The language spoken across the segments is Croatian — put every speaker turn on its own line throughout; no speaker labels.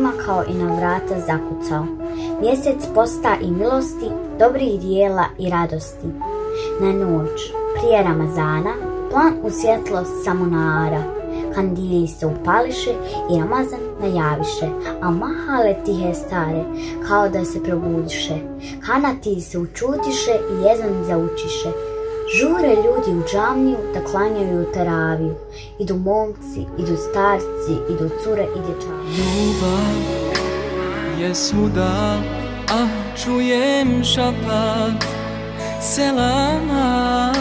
primakao i na vrata zakucao. Mjesec posta i milosti, dobrih dijela i radosti. Na noć prije Ramazana, plan u svjetlost samunara. Kandili se upališe i Ramazan najaviše, a mahale tihe stare, kao da se probudiše. Kanati se učutiše i jezan zaučiše. Žure ljudi u džamiju da klanjaju teraviju. Idu momci, idu starci, idu cure i dječaci.
Ljubav je svuda, ah čujem šapat selama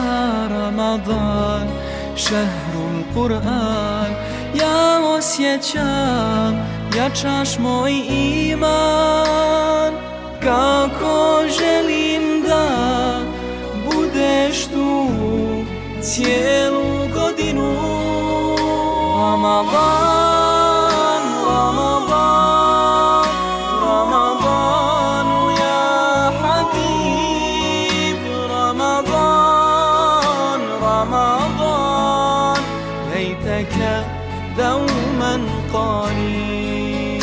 Ramadan, šehrul Kur'an. Ja osjećam, jačaš moj iman. Kako želim da budeš tu cijelu godinu. Ramadan, Ramadan, Ramadanu ya Habib. Ramadan, Ramadan, lejteke دوما قريب.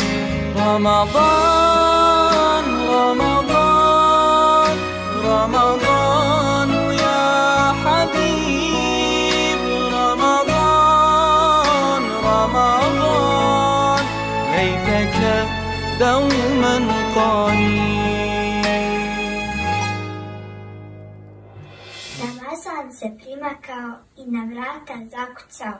رمضان رمضان رمضان يا حبيب. رمضان رمضان ليتك دوما قريب.
Ramazan se primakao i na vrata zakucao.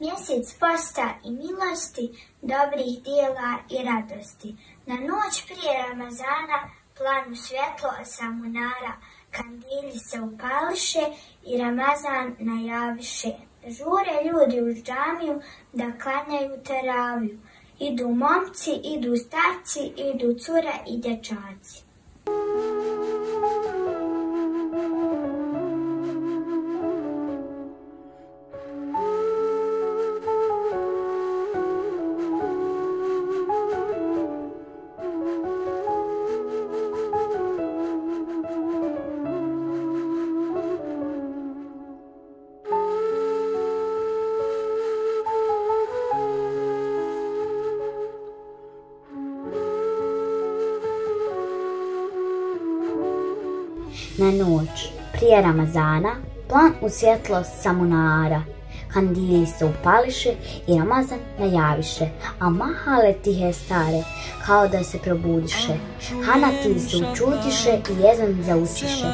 Mjesec posta i milosti, dobrih dijela i radosti. Na noć prije Ramazana, planu svjetlo samunara, kandili se upališe i Ramazan najaviše. Žure ljudi u džamiju da klanjaju teraviju. Idu momci, idu starci, idu cure i dječaci.
Na noć prije Ramazana, plan u svjetlost samunara. Kandili se upališe i Ramazan najaviše, a mahale tihe stare, kao da se probudiše. Kanati se učutiše i jezan zaučiše.